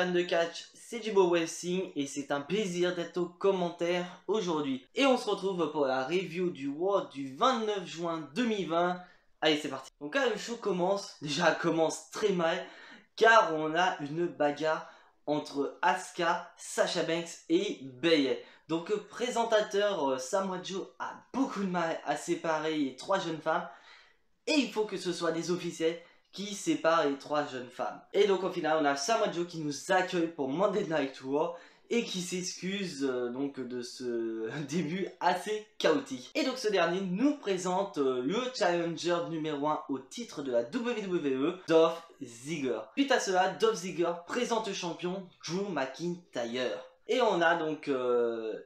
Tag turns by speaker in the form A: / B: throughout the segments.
A: fans de catch, c'est Jibo Wrestling et c'est un plaisir d'être aux commentaires aujourd'hui. Et on se retrouve pour la review du Raw du 29 juin 2020. Allez, c'est parti. Donc là, le show commence, commence très mal, car on a une bagarre entre Asuka, Sasha Banks et Bayley. Donc le présentateur Samoa Joe a beaucoup de mal à séparer les trois jeunes femmes. Et il faut que ce soit des officiels qui séparent les trois jeunes femmes. Et donc au final on a Samoa Joe qui nous accueille pour Monday Night Raw et qui s'excuse donc de ce début assez chaotique. Et donc ce dernier nous présente le challenger numéro 1 au titre de la WWE, Dolph Ziggler. Suite à cela, Dolph Ziggler présente le champion Drew McIntyre. Et on a donc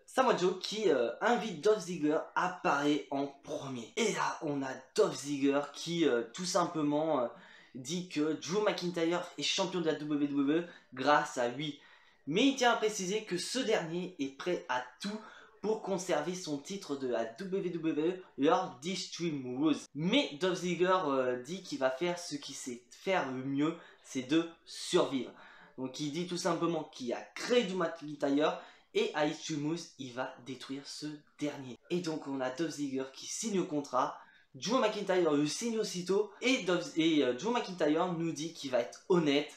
A: Samoa Joe qui invite Dolph Ziggler à parler en premier. Et là, on a Dolph Ziggler qui tout simplement dit que Drew McIntyre est champion de la WWE grâce à lui. Mais il tient à préciser que ce dernier est prêt à tout pour conserver son titre de la WWE lors d'Extreme Rules. Mais Dolph Ziggler dit qu'il va faire ce qu'il sait faire le mieux, c'est de survivre. Donc il dit tout simplement qu'il a créé Drew McIntyre et à Extreme Rules, il va détruire ce dernier. Et donc on a Dolph Ziggler qui signe le contrat, Drew McIntyre le signe aussitôt et Drew McIntyre nous dit qu'il va être honnête,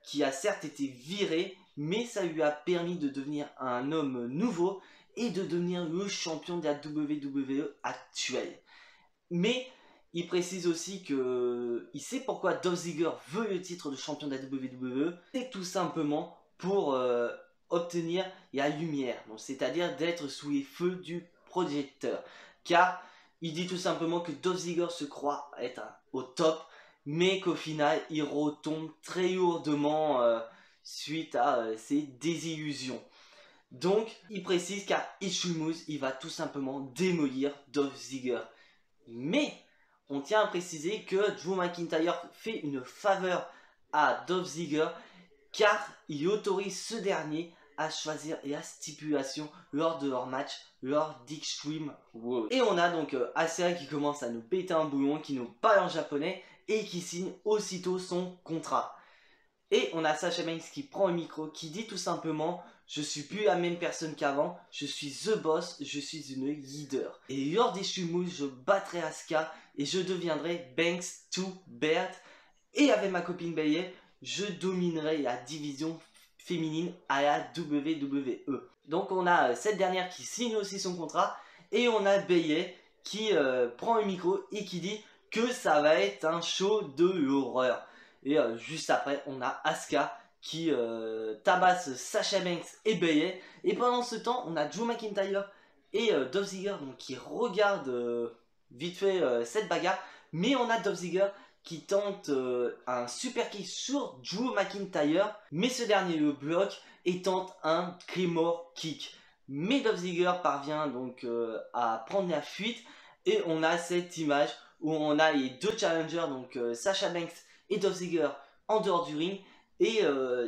A: qu'il a certes été viré, mais ça lui a permis de devenir un homme nouveau et de devenir le champion de la WWE actuelle. Mais il précise aussi que il sait pourquoi Dolph Ziggler veut le titre de champion de la WWE. C'est tout simplement pour obtenir la lumière, c'est-à-dire d'être sous les feux du projecteur. Car il dit tout simplement que Dolph Ziggler se croit être au top, mais qu'au final il retombe très lourdement suite à ses désillusions. Donc il précise qu'à Extreme Rules, il va tout simplement démolir Dolph Ziggler. Mais on tient à préciser que Drew McIntyre fait une faveur à Dolph Ziggler car il autorise ce dernier à choisir la stipulation lors de leur match, lors d'Extreme Rules. Et on a donc Asuka qui commence à nous péter un bouillon, qui nous parle en japonais et qui signe aussitôt son contrat. Et on a Sasha Banks qui prend le micro, qui dit tout simplement « Je suis plus la même personne qu'avant, je suis the boss, je suis une leader. Et lors des Shumus, je battrai Asuka et je deviendrai Banks to Bert. Et avec ma copine Bayley, je dominerai la division féminine à la WWE. » Donc on a cette dernière qui signe aussi son contrat et on a Bayley qui prend le micro et qui dit que ça va être un show de l'horreur. Et juste après, on a Asuka qui tabasse Sasha Banks et Bayley. Et pendant ce temps, on a Drew McIntyre et Dolph Ziggler donc, qui regardent vite fait cette bagarre. Mais on a Dolph Ziggler qui tente un super kick sur Drew McIntyre. Mais ce dernier le bloque et tente un Claymore kick. Mais Dolph Ziggler parvient donc à prendre la fuite. Et on a cette image où on a les deux challengers, donc Sasha Banks et Dolph Ziggler en dehors du ring et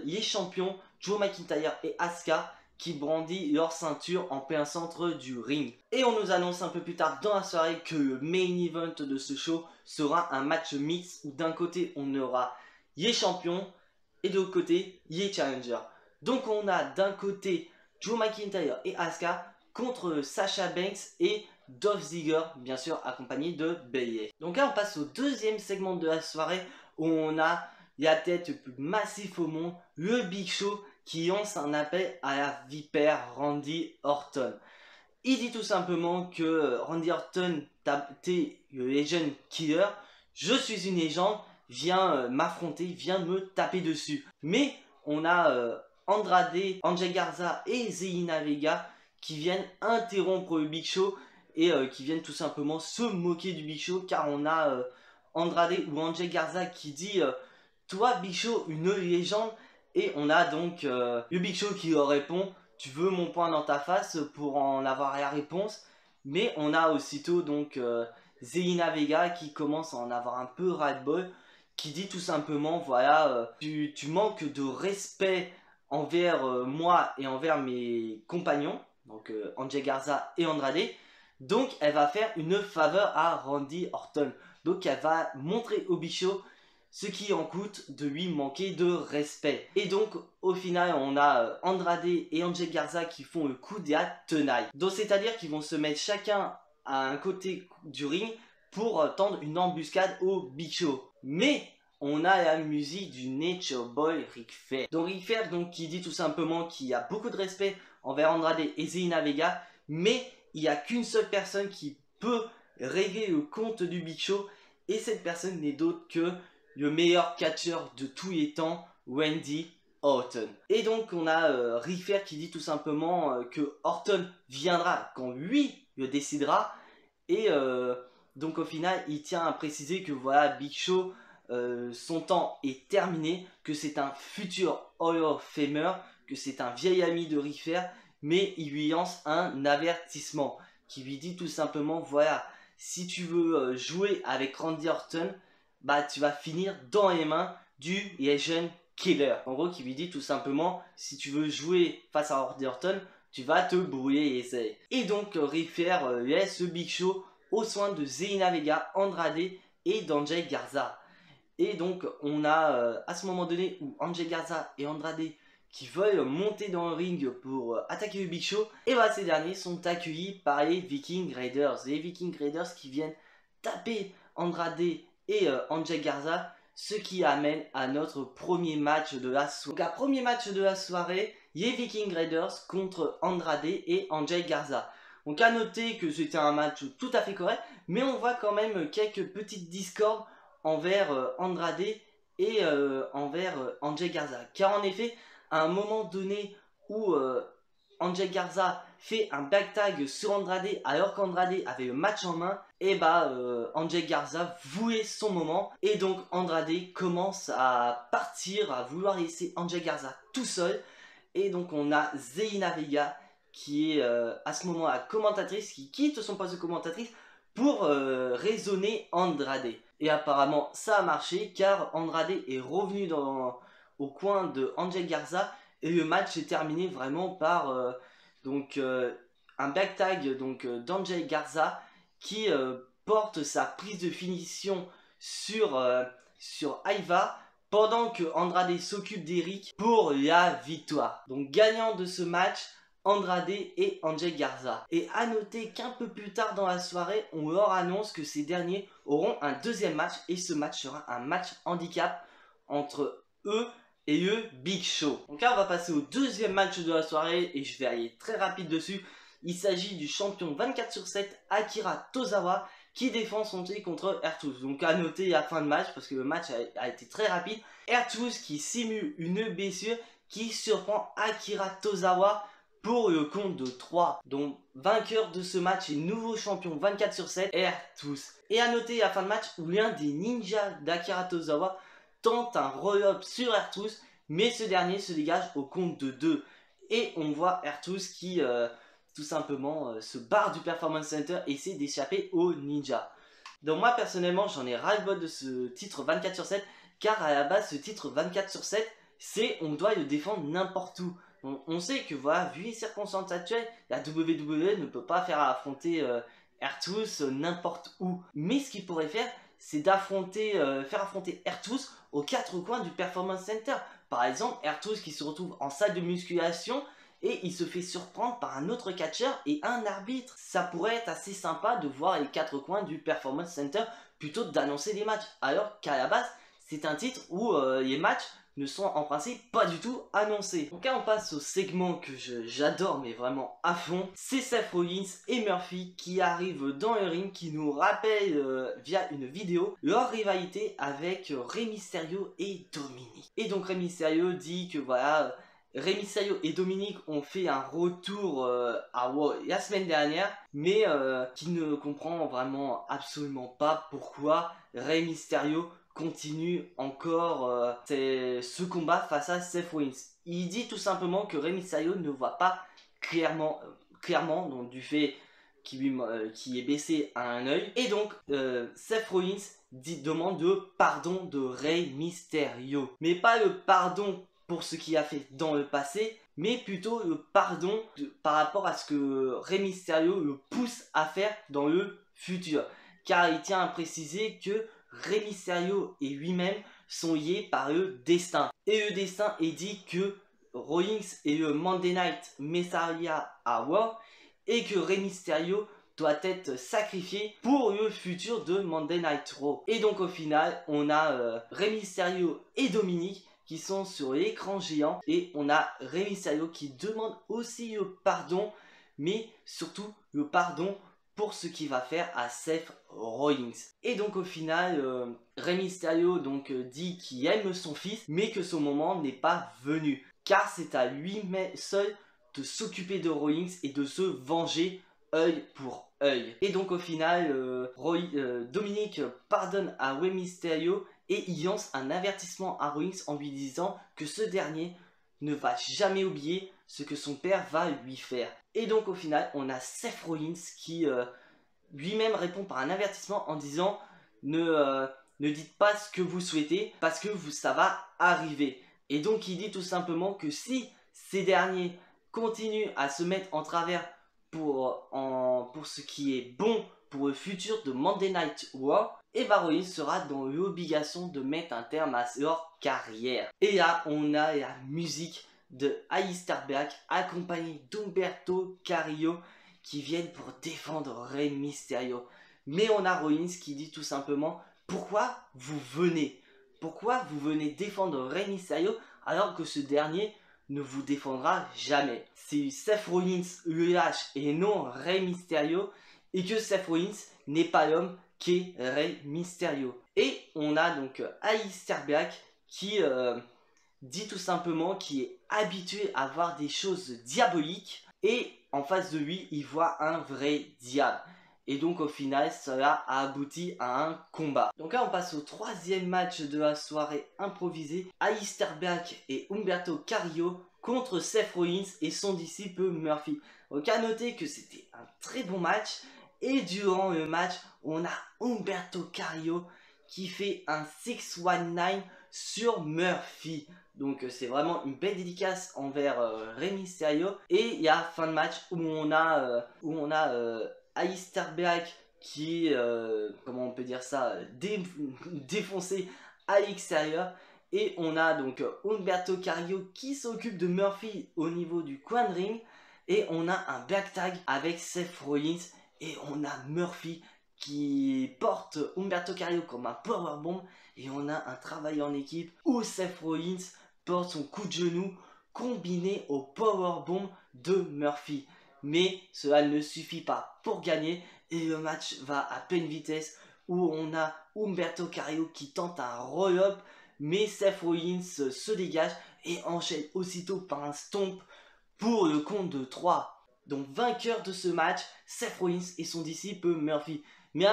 A: les champions Drew McIntyre et Asuka qui brandissent leur ceinture en plein centre du ring. Et on nous annonce un peu plus tard dans la soirée que le main event de ce show sera un match mix où d'un côté on aura les champions et de l'autre côté les challengers. Donc on a d'un côté Drew McIntyre et Asuka contre Sasha Banks et Dolph Ziggler, bien sûr accompagné de Bayley. Donc là on passe au deuxième segment de la soirée où on a la tête le plus massif au monde, le Big Show qui lance un appel à la vipère Randy Orton. Il dit tout simplement que Randy Orton, t'es le Legend Killer, je suis une légende, viens m'affronter, viens me taper dessus. Mais on a Andrade, Angel Garza et Zelina Vega qui viennent interrompre le Big Show et qui viennent tout simplement se moquer du Big Show car on a Andrade ou Angel Garza qui dit toi Big Show une légende et on a donc le Big Show qui leur répond tu veux mon poing dans ta face pour en avoir la réponse. Mais on a aussitôt donc Zelina Vega qui commence à en avoir un peu ras-le-bol, qui dit tout simplement voilà tu manques de respect envers moi et envers mes compagnons, donc Angel Garza et Andrade. Donc elle va faire une faveur à Randy Orton. Donc elle va montrer au Big Show ce qui en coûte de lui manquer de respect. Et donc au final on a Andrade et Angel Garza qui font le coup des tenailles. Donc c'est-à-dire qu'ils vont se mettre chacun à un côté du ring pour tendre une embuscade au Big Show. Mais on a la musique du Nature Boy Ric Flair. Donc Ric Flair donc, qui dit tout simplement qu'il a beaucoup de respect envers Andrade et Zelina Vega, mais il n'y a qu'une seule personne qui peut régler le compte du Big Show, et cette personne n'est d'autre que le meilleur catcheur de tous les temps, Randy Orton. Et donc on a Ric Flair qui dit tout simplement que Orton viendra quand lui le décidera, et donc au final il tient à préciser que voilà, Big Show, son temps est terminé, que c'est un futur Hall of Famer, que c'est un vieil ami de Ric Flair, mais il lui lance un avertissement qui lui dit tout simplement voilà, si tu veux jouer avec Randy Orton, bah tu vas finir dans les mains du Legend Killer. En gros, qui lui dit tout simplement si tu veux jouer face à Randy Orton, tu vas te brouiller et Et donc Ric Flair laisse le Big Show aux soins de Zelina Vega, Andrade et d'Angel Garza. Et donc on a à ce moment donné où Angel Garza et Andrade qui veulent monter dans le ring pour attaquer le Big Show, et bah ces derniers sont accueillis par les Viking Raiders. Les Viking Raiders qui viennent taper Andrade et Angel Garza, ce qui amène à notre premier match de la soirée. Donc un premier match de la soirée, les Viking Raiders contre Andrade et Angel Garza. Donc à noter que c'était un match tout à fait correct, mais on voit quand même quelques petites discordes envers Andrade et envers Angel Garza. Car en effet, à un moment donné où Angel Garza fait un back tag sur Andrade alors qu'Andrade avait le match en main, et bah Angel Garza voulait son moment, et donc Andrade commence à partir, à vouloir laisser Angel Garza tout seul, et donc on a Zelina Vega qui est à ce moment la commentatrice, qui quitte son poste de commentatrice pour raisonner Andrade. Et apparemment ça a marché car Andrade est revenu au coin de Angel Garza, et le match est terminé vraiment par un back tag d'Angel Garza qui porte sa prise de finition sur Aiva, pendant que Andrade s'occupe d'Eric pour la victoire. Donc gagnant de ce match, Andrade et Angel Garza. Et à noter qu'un peu plus tard dans la soirée, on leur annonce que ces derniers auront un deuxième match, et ce match sera un match handicap entre eux et le Big Show. Donc là on va passer au deuxième match de la soirée, et je vais aller très rapide dessus. Il s'agit du champion 24/7 Akira Tozawa qui défend son titre contre R-Truth. Donc à noter la fin de match parce que le match a été très rapide. R-Truth qui simule une blessure qui surprend Akira Tozawa pour le compte de 3. Donc vainqueur de ce match et nouveau champion 24/7 R-Truth. Et à noter la fin de match où l'un des ninjas d'Akira Tozawa tente un roll-up sur R-Truth, mais ce dernier se dégage au compte de 2. Et on voit R-Truth qui tout simplement se barre du Performance Center et essaie d'échapper au ninja. Donc moi personnellement j'en ai ras-le-bol de ce titre 24/7, car à la base ce titre 24/7 c'est on doit le défendre n'importe où. On sait que voilà, vu les circonstances actuelles, la WWE ne peut pas faire affronter R-Truth n'importe où. Mais ce qu'il pourrait faire, c'est faire affronter R-Truth aux quatre coins du Performance Center. Par exemple, R-Truth qui se retrouve en salle de musculation et il se fait surprendre par un autre catcheur et un arbitre. Ça pourrait être assez sympa de voir les quatre coins du Performance Center plutôt que d'annoncer des matchs. Alors qu'à la base, c'est un titre où les matchs ne sont en principe pas du tout annoncés. Donc là on passe au segment que j'adore mais vraiment à fond. C'est Seth Rollins et Murphy qui arrivent dans le ring, qui nous rappellent via une vidéo leur rivalité avec Rey Mysterio et Dominic. Et donc Rey Mysterio dit que voilà, Rey Mysterio et Dominic ont fait un retour à Raw la semaine dernière, mais qui ne comprend vraiment absolument pas pourquoi Rey Mysterio continue encore ce combat face à Seth Rollins. Il dit tout simplement que Rey Mysterio ne voit pas clairement donc du fait qui est baissé à un œil, et donc Seth Rollins demande le pardon de Rey Mysterio, mais pas le pardon pour ce qu'il a fait dans le passé, mais plutôt le pardon par rapport à ce que Rey Mysterio le pousse à faire dans le futur, car il tient à préciser que Rey Mysterio et lui-même sont liés par le destin. Et le destin est dit que Rollins est le Monday Night Messiah à Raw et que Rey Mysterio doit être sacrifié pour le futur de Monday Night Raw. Et donc au final, on a Rey Mysterio et Dominic qui sont sur l'écran géant. Et on a Rey Mysterio qui demande aussi le pardon, mais surtout le pardon pour ce qu'il va faire à Seth Rollins. Et donc au final, Rey Mysterio dit qu'il aime son fils, mais que son moment n'est pas venu. Car c'est à lui seul de s'occuper de Rollins et de se venger œil pour œil. Et donc au final, Dominic pardonne à Rey Mysterio et il lance un avertissement à Rollins en lui disant que ce dernier ne va jamais oublier ce que son père va lui faire. Et donc au final, on a Seth Rollins qui lui-même répond par un avertissement en disant ne dites pas ce que vous souhaitez parce que ça va arriver. Et donc il dit tout simplement que si ces derniers continuent à se mettre en travers pour ce qui est bon pour le futur de Monday Night Raw, et Rollins sera dans l'obligation de mettre un terme à leur carrière. Et là, on a la musique de Aleister Black accompagné d'Umberto Carrillo qui viennent pour défendre Rey Mysterio. Mais on a Rollins qui dit tout simplement pourquoi vous venez défendre Rey Mysterio alors que ce dernier ne vous défendra jamais. C'est Seth Rollins le lâche et non Rey Mysterio, et que Seth Rollins n'est pas l'homme qu'est Rey Mysterio. Et on a donc Aleister Black qui dit tout simplement qu'il est habitué à voir des choses diaboliques et en face de lui il voit un vrai diable. Et donc au final cela a abouti à un combat. Donc là on passe au troisième match de la soirée improvisée. Aleister Black et Humberto Carrillo contre Seth Rollins et son disciple Murphy. Donc à noter que c'était un très bon match. Et durant le match on a Humberto Carrillo qui fait un 619 sur Murphy. Donc c'est vraiment une belle dédicace envers Rey Mysterio. Et il y a fin de match où on a Aleister Black qui comment on peut dire ça, défoncé à l'extérieur. Et on a donc Humberto Carrillo qui s'occupe de Murphy au niveau du coin de ring. Et on a un back tag avec Seth Rollins. Et on a Murphy qui porte Humberto Carrillo comme un powerbomb. Et on a un travail en équipe où Seth Rollins porte son coup de genou combiné au powerbomb de Murphy. Mais cela ne suffit pas pour gagner. Et le match va à pleine vitesse où on a Humberto Carrillo qui tente un roll-up. Mais Seth Rollins se dégage et enchaîne aussitôt par un stomp pour le compte de 3. Donc vainqueur de ce match, Seth Rollins et son disciple Murphy. Mais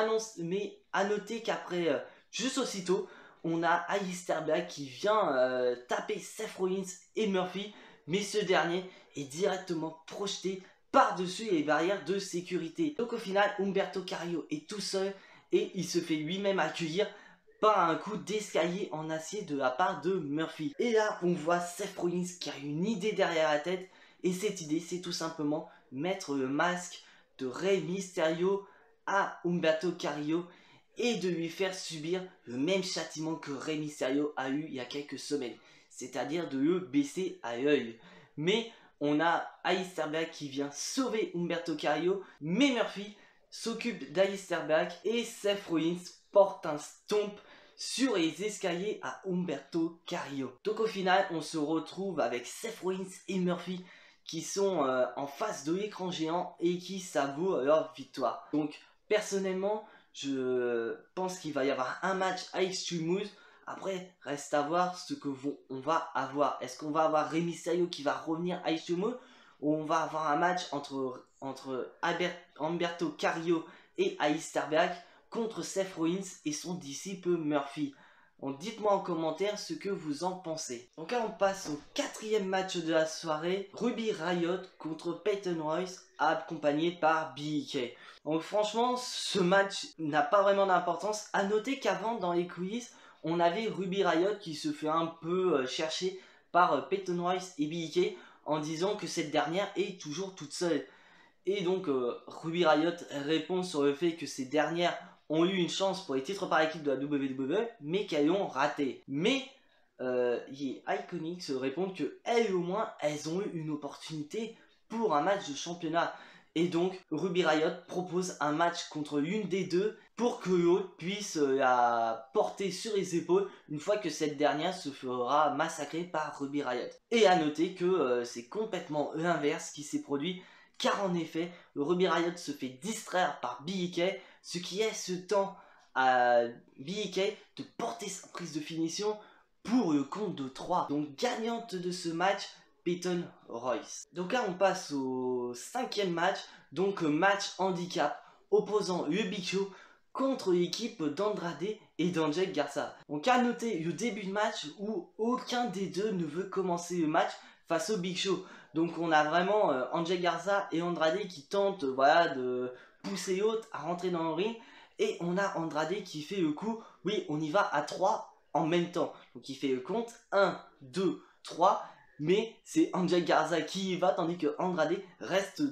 A: à noter qu'après, juste aussitôt, on a Aleister Black qui vient taper Seth Rollins et Murphy. Mais ce dernier est directement projeté par-dessus les barrières de sécurité. Donc au final, Humberto Carrillo est tout seul et il se fait lui-même accueillir par un coup d'escalier en acier de la part de Murphy. Et là, on voit Seth Rollins qui a une idée derrière la tête. Et cette idée, c'est tout simplement mettre le masque de Rey Mysterio à Humberto Carrillo et de lui faire subir le même châtiment que Rey Mysterio a eu il y a quelques semaines. C'est-à-dire de le baisser à l'œil. Mais on a Aleister Black qui vient sauver Humberto Carrillo. Mais Murphy s'occupe d'Aleister Black et Seth Rollins porte un stomp sur les escaliers à Humberto Carrillo. Donc au final, on se retrouve avec Seth Rollins et Murphy qui sont en face de l'écran géant et qui savourent leur victoire. Donc personnellement, je pense qu'il va y avoir un match à Extreme Rules. Après, reste à voir ce que on va avoir. Est-ce qu'on va avoir Rey Mysterio qui va revenir à Extreme Rules, ou on va avoir un match entre Humberto Carrillo et Aleister Black contre Seth Rollins et son disciple Murphy? Donc dites-moi en commentaire ce que vous en pensez. Donc là on passe au quatrième match de la soirée. Ruby Riott contre Peyton Royce accompagné par Billie Kay. Donc franchement ce match n'a pas vraiment d'importance. A noter qu'avant dans les quiz on avait Ruby Riott qui se fait un peu chercher par Peyton Royce et Billie Kay en disant que cette dernière est toujours toute seule. Et donc Ruby Riott répond sur le fait que ces dernières ont eu une chance pour les titres par équipe de la WWE, mais qu'elles ont raté. Mais Iconics répondent que elles au moins, elles ont eu une opportunité pour un match de championnat. Et donc, Ruby Riott propose un match contre l'une des deux pour que l'autre puisse la porter sur les épaules une fois que cette dernière se fera massacrer par Ruby Riott. Et à noter que c'est complètement l'inverse qui s'est produit, car en effet, Ruby Riott se fait distraire par BK, ce qui est ce temps à BK de porter sa prise de finition pour le compte de 3. Donc gagnante de ce match, Peyton Royce. Donc là on passe au 5e match, donc match handicap opposant le Big Show contre l'équipe d'Andrade et d'Angel Garza. Donc à noter le début de match où aucun des deux ne veut commencer le match face au Big Show. Donc on a vraiment Angel Garza et Andrade qui tentent voilà, de pousser l'autre à rentrer dans le ring. Et on a Andrade qui fait le coup, oui on y va à 3 en même temps. Donc il fait le compte 1, 2, 3. Mais c'est Angel Garza qui y va tandis que Andrade reste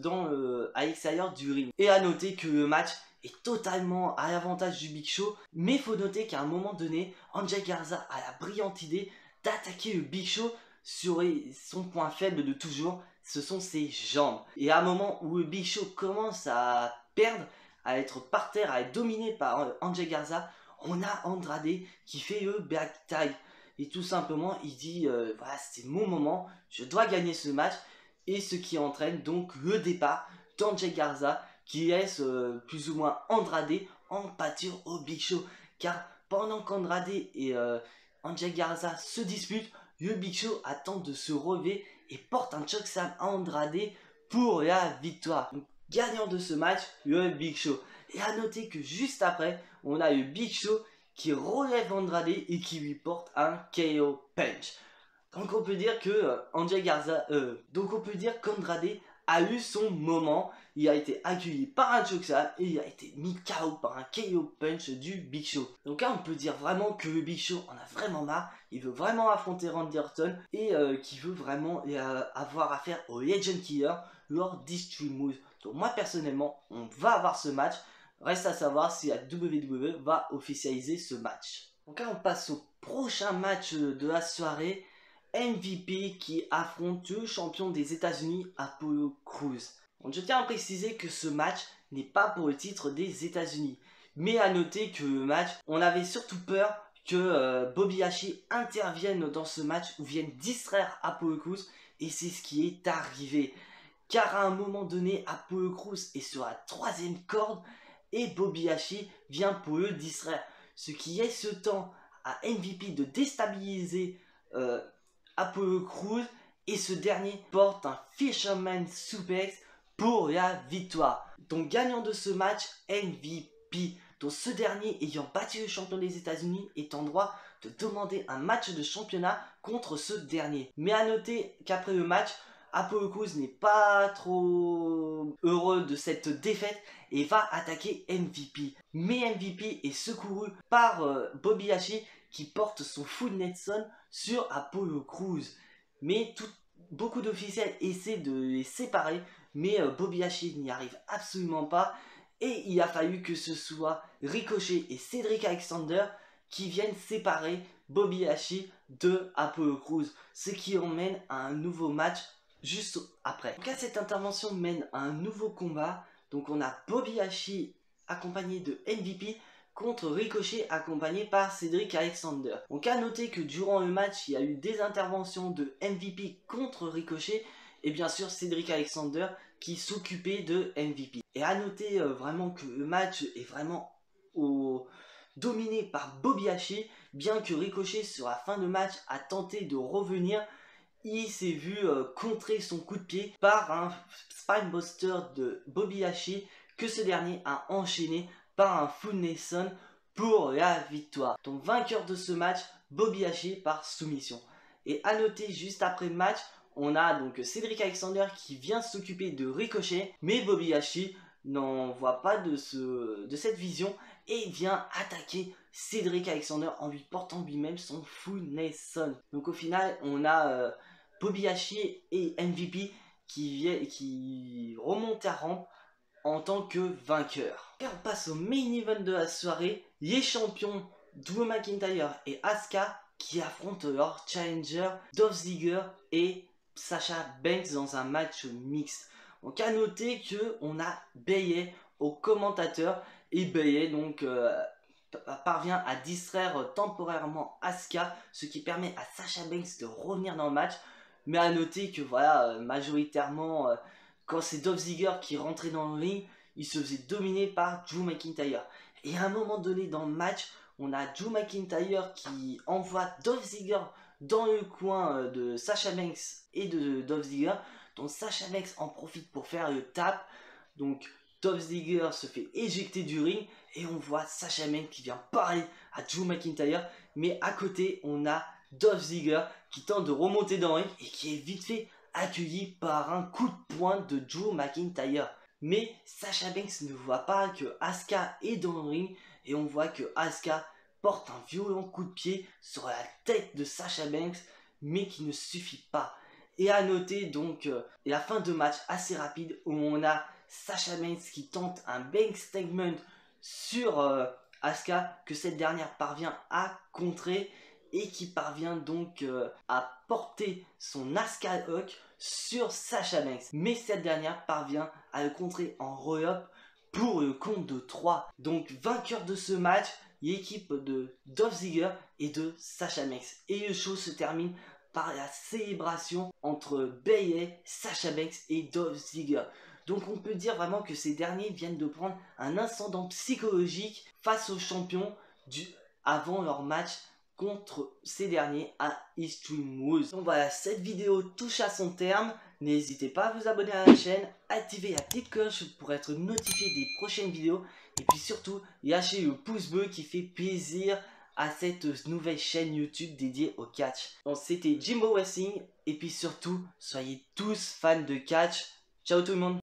A: à l'extérieur du ring. Et à noter que le match est totalement à l'avantage du Big Show. Mais il faut noter qu'à un moment donné, Angel Garza a la brillante idée d'attaquer le Big Show sur son point faible de toujours, ce sont ses jambes. Et à un moment où le Big Show commence à perdre, à être par terre, à être dominé par Angel Garza, on a Andrade qui fait le back tag. Et tout simplement, il dit, voilà, c'est mon moment, je dois gagner ce match. Et ce qui entraîne donc le départ d'Angel Garza, qui laisse plus ou moins Andrade en pâture au Big Show. Car pendant qu'Andrade et Angel Garza se disputent, le Big Show attend de se relever et porte un chokeslam à Andrade pour la victoire. Donc, gagnant de ce match, le Big Show. Et à noter que juste après, on a le Big Show qui relève Andrade et qui lui porte un KO Punch. Donc on peut dire que qu'Andrade a eu son moment. Il a été accueilli par un chokeslam et il a été mis KO par un KO Punch du Big Show. Donc là on peut dire vraiment que le Big Show en a vraiment marre. Il veut vraiment affronter Randy Orton et qui veut vraiment avoir affaire au Legend Killer lors d'Extreme Rules. Donc moi personnellement, on va avoir ce match. Reste à savoir si la WWE va officialiser ce match. Donc là on passe au prochain match de la soirée. MVP qui affronte le champion des États-Unis, Apollo Crews. Donc je tiens à préciser que ce match n'est pas pour le titre des États-Unis. Mais à noter que le match, on avait surtout peur que Bobby Lashley intervienne dans ce match ou vienne distraire Apollo Crews. Et c'est ce qui est arrivé. Car à un moment donné, Apollo Crews est sur la 3e corde et Bobby Lashley vient pour le distraire. Ce qui est ce temps à MVP de déstabiliser Apollo Crews et ce dernier porte un Fisherman Suplex pour la victoire. Donc gagnant de ce match, MVP. Donc ce dernier ayant battu le champion des États-Unis est en droit de demander un match de championnat contre ce dernier. Mais à noter qu'après le match, Apollo Crews n'est pas trop heureux de cette défaite et va attaquer MVP. Mais MVP est secouru par Bobby Lashley qui porte son Full Nelson sur Apollo Crews. Mais beaucoup d'officiels essaient de les séparer, mais Bobby Lashley n'y arrive absolument pas. Et il a fallu que ce soit Ricochet et Cedric Alexander qui viennent séparer Bobby Lashley de Apollo Crews. Ce qui emmène à un nouveau match juste après. Donc là, cette intervention mène à un nouveau combat. Donc on a Bobby Lashley accompagné de MVP contre Ricochet accompagné par Cedric Alexander. Donc à noter que durant le match, il y a eu des interventions de MVP contre Ricochet et bien sûr Cedric Alexander qui s'occupait de MVP. Et à noter vraiment que le match est vraiment dominé par Bobby Lashley, bien que Ricochet sur la fin de match a tenté de revenir. Il s'est vu contrer son coup de pied par un Spinebuster de Bobby Lashley que ce dernier a enchaîné par un Full Nelson pour la victoire. Donc vainqueur de ce match, Bobby Lashley par soumission. Et à noter juste après le match, on a donc Cedric Alexander qui vient s'occuper de Ricochet, mais Bobby Lashley n'en voit pas de cette vision et vient attaquer Cedric Alexander en lui portant lui-même son Full Nelson. Donc au final, on a Bobby Lashley et MVP qui remontent à rampe en tant que vainqueur. Car on passe au main event de la soirée, les champions Drew McIntyre et Asuka qui affrontent leur challenger Dolph Ziggler et Sasha Banks dans un match mixte. Donc à noter que on a Bayley au commentateur et Bayley donc parvient à distraire temporairement Asuka, ce qui permet à Sasha Banks de revenir dans le match. Mais à noter que voilà, majoritairement quand c'est Dolph Ziggler qui rentrait dans le ring, il se faisait dominer par Drew McIntyre. Et à un moment donné dans le match, on a Drew McIntyre qui envoie Dolph Ziggler dans le coin de Sasha Banks et de Dolph Ziggler. Donc Sasha Banks en profite pour faire le tap. Donc Dolph Ziggler se fait éjecter du ring et on voit Sasha Banks qui vient parler à Drew McIntyre. Mais à côté, on a Dolph Ziggler qui tente de remonter dans le ring et qui est vite fait accueilli par un coup de poing de Drew McIntyre. Mais Sasha Banks ne voit pas que Asuka est dans le ring et on voit que Asuka porte un violent coup de pied sur la tête de Sasha Banks, mais qui ne suffit pas. Et à noter donc la fin de match assez rapide où on a Sasha Banks qui tente un bank statement sur Asuka, que cette dernière parvient à contrer et qui parvient donc à porter son Asuka Hook sur Sasha Banks. Mais cette dernière parvient à le contrer en roll-up pour le compte de 3. Donc vainqueur de ce match, l'équipe de Dolph Ziggler et de Sasha Banks. Et le show se termine par la célébration entre Bayley, Sasha Banks et Dolph Ziggler. Donc on peut dire vraiment que ces derniers viennent de prendre un ascendant psychologique face aux champions avant leur match contre ces derniers à Extreme Rules. Donc voilà, cette vidéo touche à son terme. N'hésitez pas à vous abonner à la chaîne, activer la petite cloche pour être notifié des prochaines vidéos. Et puis surtout, lâchez le pouce bleu qui fait plaisir à cette nouvelle chaîne YouTube dédiée au catch. Donc c'était Jimbo Wrestling. Et puis surtout, soyez tous fans de catch. Ciao tout le monde!